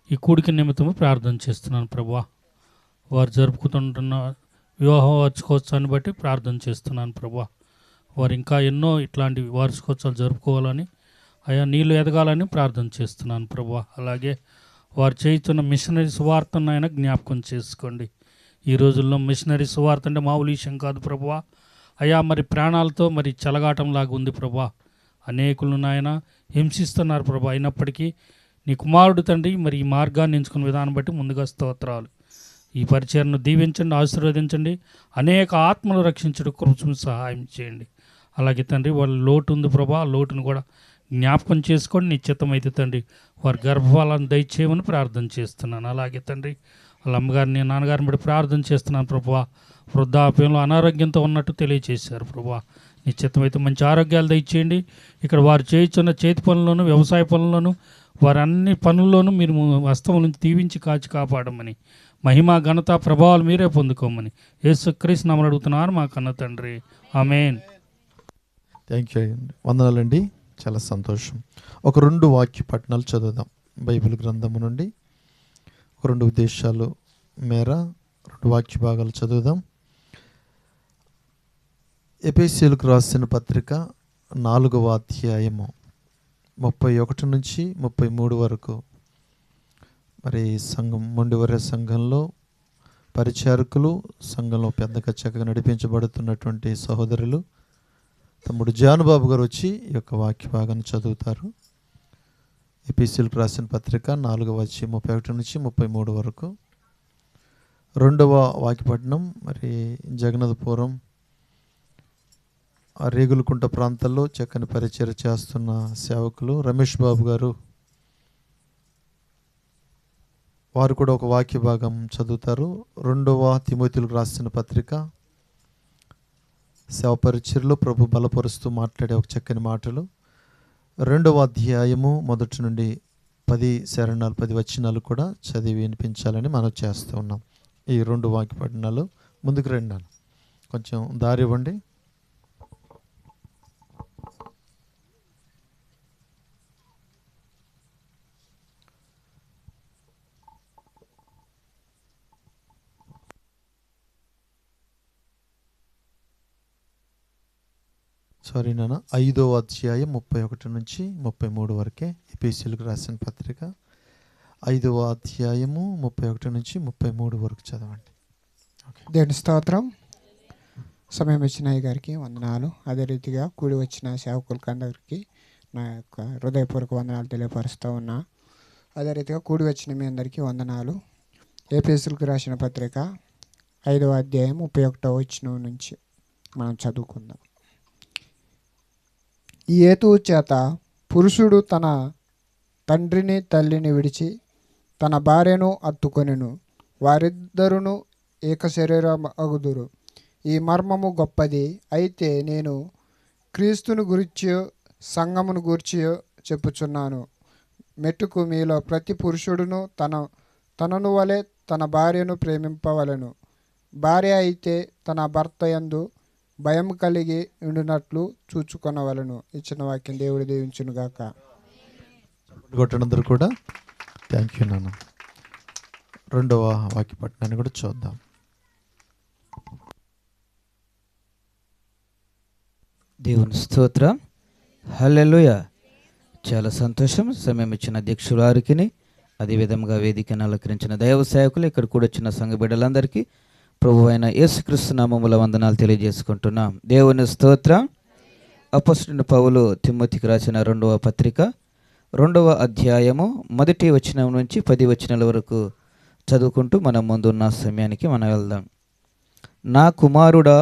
ఈ కూడిక నిమిత్తము ప్రార్థన చేస్తున్నాను ప్రభువా. వారు జరుపుకుంటున్న వివాహ వార్షికోత్సవాన్ని బట్టి ప్రార్థన చేస్తున్నాను ప్రభువా. వారు ఇంకా ఎన్నో ఇట్లాంటి వార్షికోత్సవాలు జరుపుకోవాలని, అయా నీళ్ళు ఎదగాలని ప్రార్థన చేస్తున్నాను ప్రభువా. అలాగే వారు చేస్తున్న మిషనరీ సువార్తను ఆయన జ్ఞాపకం చేసుకోండి. ఈ రోజుల్లో మిషనరీ సువార్త అంటే మామూలు విషయం కాదు ప్రభువా. అయా మరి ప్రాణాలతో మరి చెలగాటంలాగా ఉంది ప్రభా. అనేకులను నాయన హింసిస్తున్నారు ప్రభా. అయినప్పటికీ నీ కుమారుడు తండ్రి మరి ఈ మార్గాన్ని ఎంచుకున్న విధానం బట్టి ముందుగా స్తోత్రాలు. ఈ పరిచయను దీవించండి, ఆశీర్వదించండి. అనేక ఆత్మలు రక్షించడం కృపను సహాయం చేయండి. అలాగే తండ్రి వాళ్ళ లోటు ఉంది ప్రభా, ఆ లోటును కూడా జ్ఞాపకం చేసుకొని నీ చిత్తమైతే తండ్రి వారి గర్భఫలాన్ని దయచేయమని ప్రార్థన చేస్తున్నాను. అలాగే తండ్రి వాళ్ళ అమ్మగారిని, నాన్నగారిని బట్టి ప్రార్థన చేస్తున్నాను ప్రభువా. వృద్ధాప్యంలో అనారోగ్యంతో ఉన్నట్టు తెలియజేశారు ప్రభువా. నీ చిత్తమైతే మంచి ఆరోగ్యాలు దయచేయండి. ఇక్కడ వారు చేస్తున్న చేతి పనుల్లోనూ, వ్యవసాయ పనుల్లోనూ, వారి అన్ని పనుల్లోనూ మీరు హస్తం నుంచి దీవించి కాచి కాపాడమని, మహిమ ఘనత ప్రభావాలు మీరే పొందుకోమని యేసుక్రీస్తు నామమున అడుగుతున్నారు మా కన్న తండ్రి, ఆమేన్. థ్యాంక్ యూ అండి, వందనాలండి. చాలా సంతోషం. ఒక 2 వాక్య పట్టణాలు చదువుదాం బైబిల్ గ్రంథము నుండి. ఒక 2 ఉద్దేశాలు మేర 2 వాక్య భాగాలు చదువుదాం. ఎఫెసీయులకు రాసిన పత్రిక 4వ అధ్యాయము 31 నుంచి 33 వరకు. మరి సంఘం మొండివరే సంఘంలో పరిచారకులు, సంఘంలో పెద్దగా చక్కగా నడిపించబడుతున్నటువంటి సహోదరులు తమ్ముడు జానుబాబు గారు వచ్చి ఈ యొక్క వాక్య భాగాన్ని చదువుతారు. ఎఫెసీయులకు రాసిన పత్రిక 4వ అధ్యాయం 31 నుంచి 33 వరకు. 2వ వాక్యపట్నం మరి జగన్నాథపురం, రేగులకుంట ప్రాంతాల్లో చక్కని పరిచర్య చేస్తున్న సేవకులు రమేష్ బాబు గారు, వారు కూడా ఒక వాక్య భాగం చదువుతారు. 2వ తిమోతిలకు రాసిన పత్రిక సేవ పరిచర్లో ప్రభు బలపరుస్తూ మాట్లాడే ఒక చక్కని మాటలు 2వ అధ్యాయము మొదటి నుండి 10 శరణాలు 10 వచనాలు కూడా చదివి వినిపించాలని మనం చేస్తూ ఉన్నాం. ఈ 2 వాక్య పఠనాలు ముందుకు రండి, కొంచెం దారి ఇవ్వండి. సారీ నాన్న, 5వ అధ్యాయం 31 నుంచి 33 వరకే ఎపిసిలకు రాసిన పత్రిక 5వ అధ్యాయము 31 నుంచి 33 వరకు చదవండి. దేవుని స్తోత్రం. సమయం ఇచ్చిన అయ్య గారికి వందనాలు. అదే రీతిగా కూడి వచ్చిన సేవకులకు అందరికీ నా యొక్క హృదయపూర్వక వందనాలు తెలియపరుస్తూ ఉన్నా. అదే రీతిగా కూడి వచ్చిన మీ అందరికీ వందనాలు. ఏపీఎస్లకు రాసిన పత్రిక 5వ అధ్యాయం 31వ వచనం నుంచి మనం చదువుకుందాం. ఈ హేతువు చేత పురుషుడు తన తండ్రిని తల్లిని విడిచి తన భార్యను హత్తుకొనెను, వారిద్దరును ఏక శరీరం అగుదురు. ఈ మర్మము గొప్పది. అయితే నేను క్రీస్తును గురించియో సంఘమును గూర్చియో చెప్పుచున్నాను. మెట్టుకు మీలో ప్రతి పురుషుడును తనను వలె తన భార్యను ప్రేమింపవలెను. భార్య అయితే తన భర్త యందు భయం కలిగి ఉండినట్లు చూచుకొనవలను. ఇచ్చిన వాక్యం దేవుడు దీవించును గాక. కొట్టనందరూ కూడా థ్యాంక్ యూ నాన్న. 2వ వాక్య పట్టణాన్ని కూడా చూద్దాం. దేవుని స్తోత్రం. హల్లెలూయా. చాలా సంతోషం. సమయం ఇచ్చిన అధ్యక్షుల వారికి, అదేవిధంగా వేదికను అలంకరించిన దైవ సేవకులు, ఇక్కడ కూడా వచ్చిన సంఘ బిడ్డలందరికీ ప్రభు అయిన యేసుక్రీస్తు నామముల వందనాలు తెలియజేసుకుంటున్నాం. దేవుని స్తోత్రం. అపొస్తలుడైన పౌలు తిమోతికి రాసిన 2వ పత్రిక 2వ అధ్యాయము 1 వచనం నుంచి 10 వచనాల వరకు చదువుకుంటూ మనం ముందున్న సమయానికి మనం వెళ్దాం. నా కుమారుడా,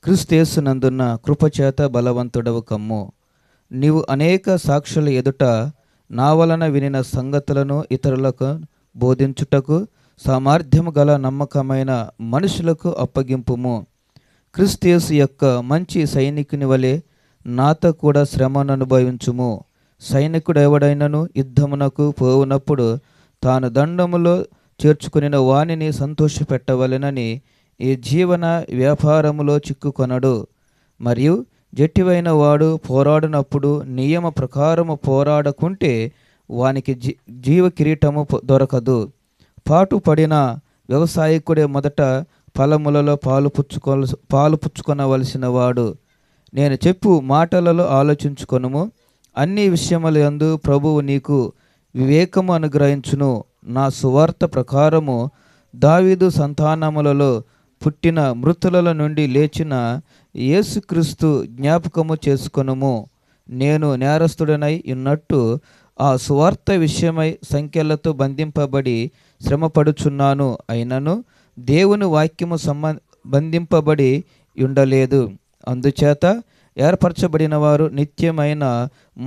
క్రీస్తు యేసునందున్న కృపచేత బలవంతుడవు కమ్ము. నీవు అనేక సాక్షుల ఎదుట నా వలన వినిన సంగతులను ఇతరులకు బోధించుటకు సామర్థ్యము గల నమ్మకమైన మనుషులకు అప్పగింపుము. క్రీస్తు యేసు యొక్క మంచి సైనికుని వలె నాతో కూడా శ్రమను అనుభవించుము. సైనికుడు ఎవడైనను యుద్ధమునకు పోవునప్పుడు తాను దండములో చేర్చుకుని వానిని సంతోషపెట్టవలెనని ఈ జీవన వ్యాపారములో చిక్కుకొనడు. మరియు జట్టివైన వాడు పోరాడినప్పుడు నియమ ప్రకారము పోరాడకుంటే వానికి జీవ కిరీటము దొరకదు. పాటు పడిన వ్యవసాయకుడే మొదట ఫలములలో పాలు పుచ్చుకొనవలసిన వాడు. నేను చెప్పు మాటలలో ఆలోచించుకొనుము. అన్ని విషయముల యందు ప్రభువు నీకు వివేకము అనుగ్రహించును. నా సువార్త ప్రకారము దావీదు సంతానములలో పుట్టిన మృతుల నుండి లేచిన యేసుక్రీస్తు జ్ఞాపకము చేసుకొనుము. నేను నేరస్తుడనై ఉన్నట్టు ఆ సువార్త విషయమై సంఖ్యలతో బంధింపబడి శ్రమపడుచున్నాను. అయినను దేవుని వాక్యము బంధింపబడి ఉండలేదు. అందుచేత ఏర్పరచబడిన వారు నిత్యమైన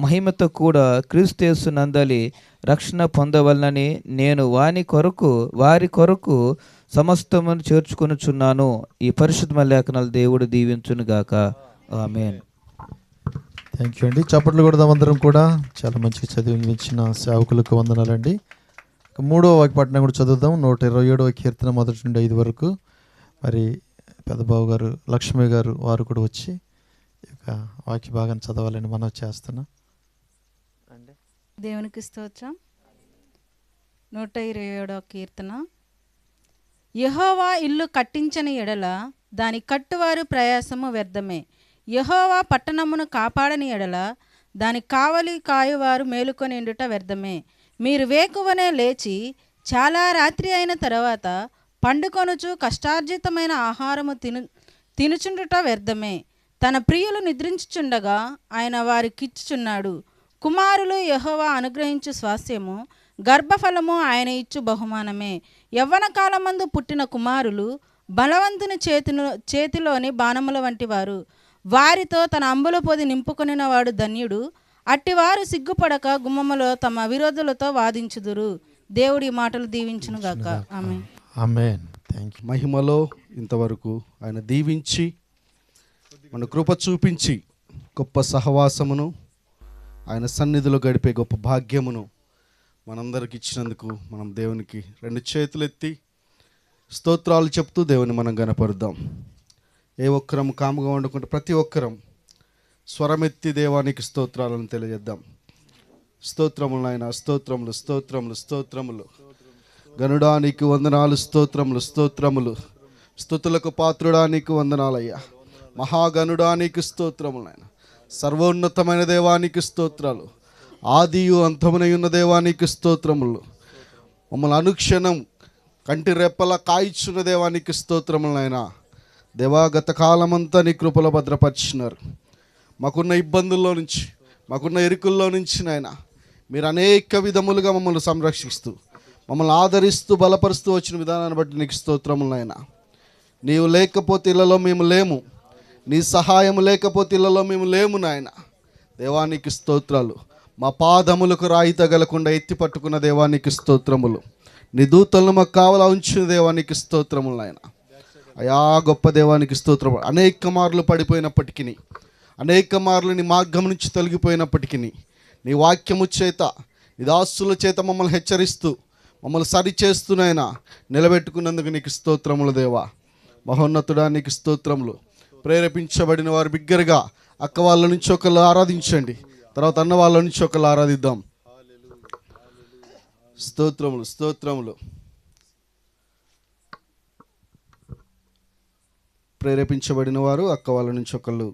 మహిమతో కూడా క్రీస్తు యేసు నందలి రక్షణ పొందవలనని నేను వారి కొరకు సమస్తమును చేర్చుకొనుచున్నాను. ఈ పరిశుద్ధ లేఖనాలు దేవుడు దీవించును గాక. ఆమేన్. థ్యాంక్ యూ అండి. చప్పట్లు కొడదాం అందరం కూడా. చాలా మంచిగా చదివి వినిపించిన సేవకులకు వందనాలండి. 3వ వాక్య పట్టణం కూడా చదువుదాం. 127వ కీర్తన 1 నుండి 5 వరకు. మరి పెద్దబాబు గారు, లక్ష్మి గారు వారు కూడా వచ్చి ఈ యొక్క వాక్య భాగాన్ని చదవాలని మనం చేస్తున్నాం. దేవునికి స్తోత్రం. 127వ కీర్తన. యెహోవా ఇల్లు కట్టించని ఎడల దాని కట్టువారు ప్రయాసము వ్యర్థమే. యెహోవా పట్టణమును కాపాడని ఎడల దాని కావలి కాయువారు మేలుకొని ఉండుట వ్యర్థమే. మీరు వేకువనే లేచి చాలా రాత్రి అయిన తర్వాత పండుకొనుచు కష్టార్జితమైన ఆహారము తినుచుండుట వ్యర్థమే. తన ప్రియులు నిద్రించుచుండగా ఆయన వారికిచ్చుచున్నాడు. కుమారులు యెహోవా అనుగ్రహించు స్వాస్థ్యము, గర్భఫలము ఆయన ఇచ్చు బహుమానమే. యవ్వన కాలమందు పుట్టిన కుమారులు బలవంతుని చేతిలోని బాణముల వంటి వారు. వారితో తన అంబుల పొది నింపుకొనిన వాడు ధన్యుడు. అట్టివారు సిగ్గుపడక గుమ్మములో తమ విరోధులతో వాదించుదురు. దేవుడి మాటలు దీవించును గాక. ఆమేన్. ఆమేన్. Thank you. మహిమలో ఇంతవరకు ఆయన దీవించి మన కృప చూపించి గొప్ప సహవాసమును ఆయన సన్నిధిలో గడిపే గొప్ప భాగ్యమును మనందరికి ఇచ్చినందుకు మనం దేవునికి 2 చేతులు ఎత్తి స్తోత్రాలు చెప్తూ దేవుని మనం గణపరుద్దాం. ఏ ఒక్కరం కాముగా ఉండకుండా ప్రతి ఒక్కరం స్వరమెత్తి దేవానికి స్తోత్రాలను తెలియజేద్దాం. స్తోత్రములు ఆయన, స్తోత్రములు, స్తోత్రములు, స్తోత్రములు. గనుడానికి వందనాలు, స్తోత్రములు, స్తోత్రములు. స్తుతులకు పాత్రుడానికి వందనాలయ్యా. మహాగనుడానికి స్తోత్రములు ఆయన. సర్వోన్నతమైన దేవానికి స్తోత్రాలు. ఆదియు అంతమునై ఉన్న దేవానికి స్తోత్రములు. మమ్మల్ని అనుక్షణం కంటి రెప్పల కాయిచున్న దేవానికి స్తోత్రములు ఆయన. దేవా, గత కాలమంతా నీ కృపలో భద్రపరిచినారు. మాకున్న ఇబ్బందుల్లో నుంచి, మాకున్న ఇరుకుల్లో నుంచి నాయన మీరు అనేక విధములుగా మమ్మల్ని సంరక్షిస్తూ, మమ్మల్ని ఆదరిస్తూ, బలపరుస్తూ వచ్చిన విధానాన్ని బట్టి నీకు స్తోత్రములు ఆయన. నీవు లేకపోతే ఇళ్లలో మేము లేము, నీ సహాయం లేకపోతే ఇళ్లలో మేము లేము నాయన. దేవానికి స్తోత్రాలు. మా పాదములకు రాయి తగలకుండా ఎత్తి పట్టుకున్న దేవానికి స్తోత్రములు. నీ దూతలను మాకు కావాలా ఉంచిన దేవానికి స్తోత్రములు నాయన. అయా గొప్ప దేవానికి స్తోత్రము. అనేక మార్లు పడిపోయినప్పటికీ, అనేక మార్లు నీ మార్గం నుంచి తొలగిపోయినప్పటికీ నీ వాక్యము చేత, నీ దాసుల చేత మమ్మల్ని హెచ్చరిస్తూ, మమ్మల్ని సరిచేస్తున్నాయినా నిలబెట్టుకున్నందుకు నీకు స్తోత్రములు దేవా. మహోన్నతుడా నీకు స్తోత్రములు. ప్రేరేపించబడిన వారు బిగ్గరగా అక్క వాళ్ళ నుంచి ఒకళ్ళు ఆరాధించండి, తర్వాత అన్న వాళ్ళ నుంచి ఒకళ్ళు ఆరాధిద్దాం. స్తోత్రములు, స్తోత్రములు. ప్రేరేపించబడిన వారు అక్క వాళ్ళ నుంచి ఒకళ్ళు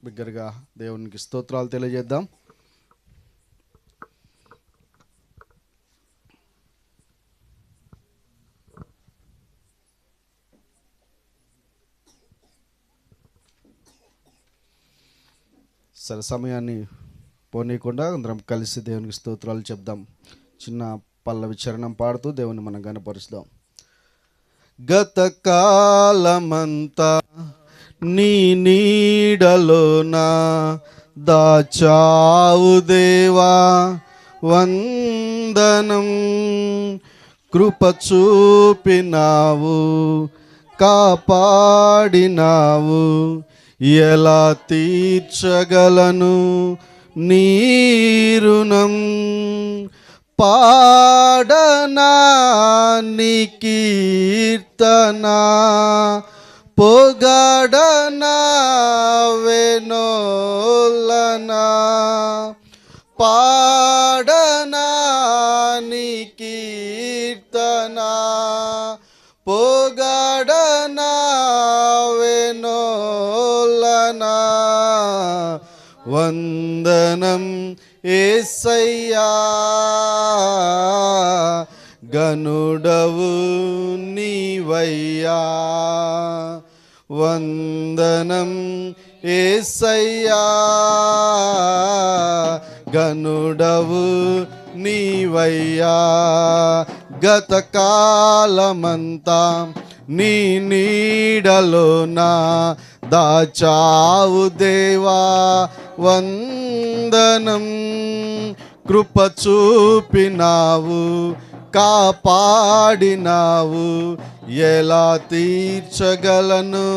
బిగ్గరగా దేవునికి స్తోత్రాలు తెలియజేద్దాం. సరే, సమయాన్ని పోనీయకుండా అందరం కలిసి దేవునికి స్తోత్రాలు చెప్దాం. చిన్న పల్లవి చరణం పాడుతూ దేవుని మనం గణపరుస్తాం. గత కాలమంతా నీ నీడలోన దాచావు దేవా వందనం. కృప చూపినావు, కాపాడినావు, ఎలా తీర్చగలను నీ రుణం. పాడనా నీ కీర్తనా, పొగడనా వెనోలనా. పాడనా నీ కీర్తనా, పొగడనా వెనోలనా. వందనం యేసయ్యా, గనుడవు నీవయ్యా. వందనం యేసయ్యా, గనుడవు నీవయ్యా. గత కాలమంతా నీ నీడలోన దాచావు దేవా వందనం. కృప చూపినావు, కాపాడినావు, ఎలా తీర్చగలను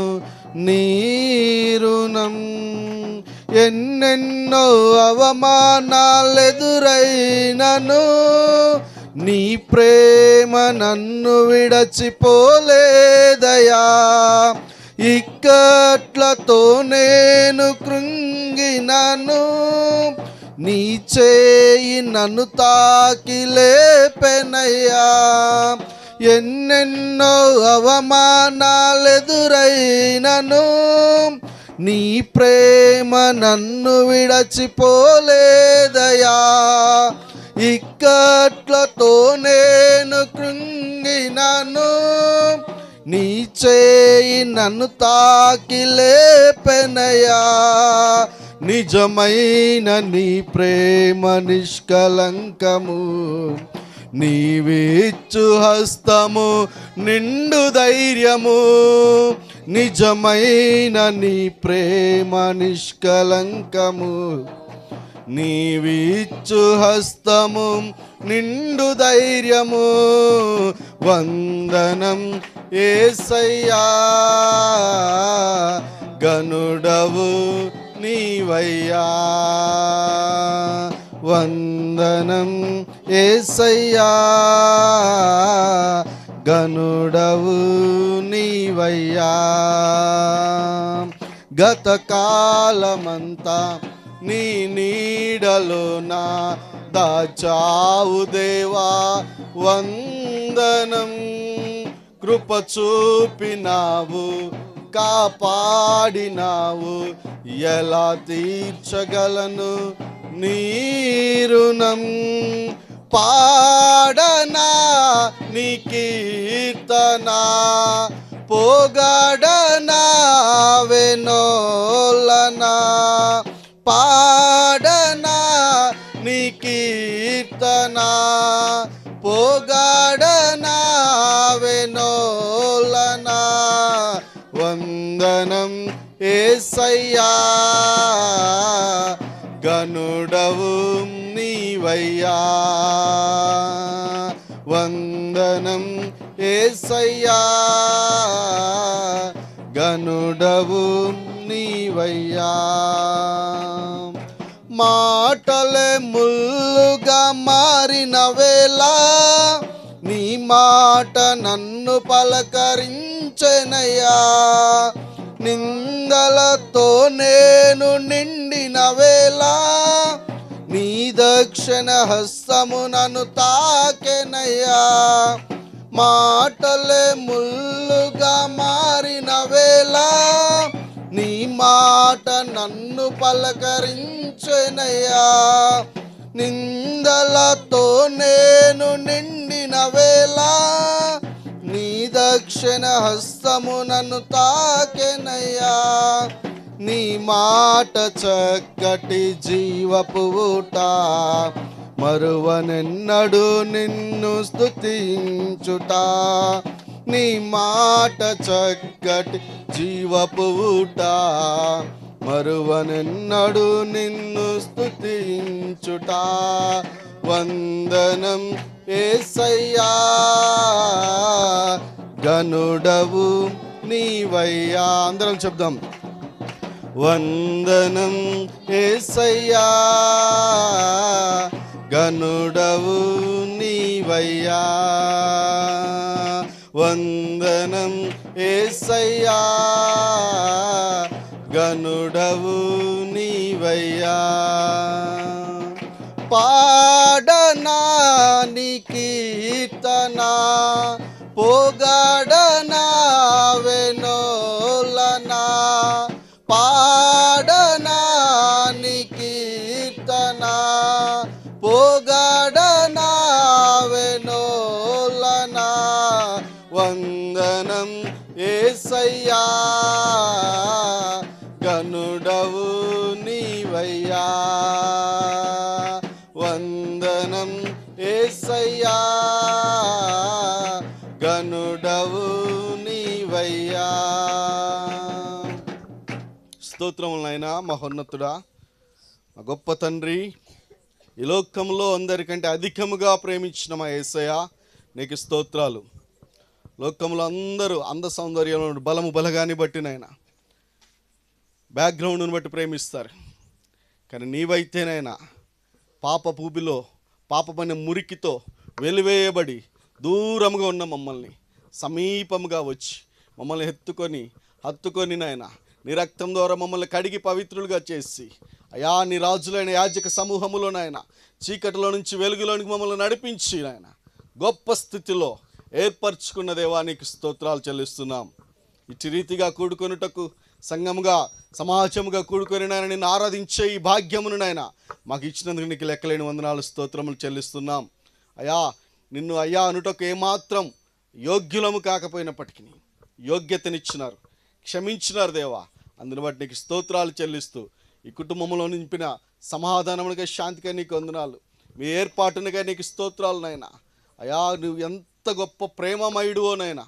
నీ రుణం. ఎన్నెన్నో అవమానాలెదురైనను నీ ప్రేమ నన్ను విడచిపోలేదయా. ఇక్కట్లతో నేను కృంగినను, నీ చేయి నన్ను తాకి లేపెనయ్యా. ఎన్నెన్నో అవమానాలెదురైనను నీ ప్రేమ నన్ను విడచిపోలేదయా. ఇక్కట్లతో నేను కృంగినను, నీ చేయి నన్ను తాకి లేపెనయా. నిజమైన నీ ప్రేమ నిష్కలంకము, నీవిచ్చు హస్తము నిండు ధైర్యము. నిజమైన నీ ప్రేమ నిష్కలంకము, నీవిచ్చు హస్తము నిండు ధైర్యము. వందనం యేసయ్యా, గనుడవు నీవయ్యా. వందనం యేసయ్యా, గనుడవు నీవయ్యా. గత కాలమంతా నీ నీడలో నా దాచావు దేవా, వందనం. కృప చూపినావు, కాపాడినావు, ఎలా తీర్చగలను నీ రుణం. పాడనా నీ కీర్తన, పోగాడనా వెనోలనా. పాడనా నీ కీర్తన, పోగాడనా వెనోలనా. వందనం యేసయ్యా, గనుడవు నీవయ్యా. వందనం యేసయ్యా, గనుడవు నీవయ్యా. మాటలే ముల్లుగా మారిన వేళ నీ మాట నన్ను పలకరించెనయ్యా. నిందలతో నేను నిండిన వేళ నీ దక్షిణ హస్తము నన్ను తాకెనయ్యా. మాటలే ముల్లుగా మారిన వేళ నీ మాట నన్ను పలకరించెనయ్యా. నిందలతో నేను నిండిన వేళ నీ దక్షిణ హస్తము నన్ను తాకెనయ్యా. నీ మాట చక్కటి జీవపు ఊట, మరువనెన్నడు నిన్ను స్తుతించుట. నీ మాట చక్కటి జీవపు ఊట, మరువనెన్నడు నిన్ను స్తుతించుట. వందనం యేసయ్యా, గనుడవు నీవయ్యా. అందరం చెప్దాం. వందనం యేసయ్యా, గనుడవు నీవయ్యా. వందనం యేసయ్యా, గనుడవు నీవయ్యా. పాడనా నీ కీర్తన, పోగాడనా వెనోలనా. పాడనా నీ కీర్తన, పోగాడనా వెనోలనా. వందనం యేసయ్యా, గనుడవు నీవయ్యా. వందనం యేసయ్యా, గనుడవు నీవయ్యా. స్తోత్రములు నాయనా, మహోన్నతుడా, మా గొప్ప తండ్రి, ఈ లోకంలో అందరికంటే అధికముగా ప్రేమించిన మా యేసయ్య నీకు స్తోత్రాలు. లోకంలో అందరూ అంద సౌందర్యంలో బలము బలగాన్ని బట్టి నాయన బ్యాక్గ్రౌండ్ని బట్టి ప్రేమిస్తారు. కానీ నీవైతేనైనా పాప పూబిలో పాపమనే మురికితో వెలివేయబడి దూరంగా ఉన్న మమ్మల్ని సమీపంగా వచ్చి మమ్మల్ని హత్తుకొని నాయన నీ రక్తం ద్వారా మమ్మల్ని కడిగి పవిత్రులుగా చేసి అయా నీ రాజులైన యాజక సమూహములో నాయన చీకటిలో నుంచి వెలుగులోనికి మమ్మల్ని నడిపించి నాయన గొప్ప స్థితిలో ఏర్పరచుకున్న దేవా నీకు స్తోత్రాలు చెల్లిస్తున్నాం. ఇటు రీతిగా కూడుకొనుటకు సంఘముగా సమాజముగా కూడుకొని నాయన నిన్ను ఆరాధించే ఈ భాగ్యమును నాయన మాకు ఇచ్చినందుకు నీకు లెక్కలేని వందనాలు స్తోత్రములు చెల్లిస్తున్నాం. అయా నిన్ను అయ్యా అనుటకు ఏమాత్రం యోగ్యులము కాకపోయినప్పటికీ యోగ్యతనిచ్చినారు, క్షమించినారు దేవా. అందుని బట్టి నీకు స్తోత్రాలు చెల్లిస్తూ ఈ కుటుంబంలో నింపిన సమాధానమునిగా శాంతిగా నీకు వందనాలు, మీ ఏర్పాటునిగా నీకు స్తోత్రాలు నాయన. అయా నువ్వు ఎంత గొప్ప ప్రేమమయుడువో నాయన,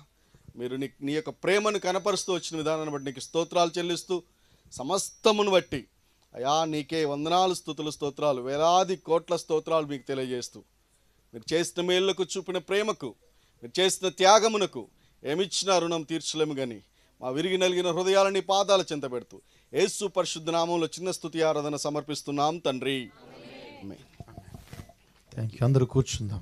మీరు నీ యొక్క ప్రేమను కనపరుస్తూ వచ్చిన విధానాన్ని బట్టి నీకు స్తోత్రాలు చెల్లిస్తూ సమస్తమును బట్టి అయా నీకే వందనాలు స్తుతులు స్తోత్రాలు వేలాది కోట్ల స్తోత్రాలు మీకు తెలియజేస్తూ మీరు చేసిన మేళ్లకు చూపిన ప్రేమకు మీరు చేసిన త్యాగమునకు ఏమిచ్చినా రుణం తీర్చలేము కానీ మా విరిగి నలిగిన హృదయాలని పాదాల చెంత పెడుతూ యేసు పరిశుద్ధ నామంలో చిన్న స్తుతి ఆరాధన సమర్పిస్తున్నాం తండ్రి. Thank you. అందరూ కూర్చుందాం.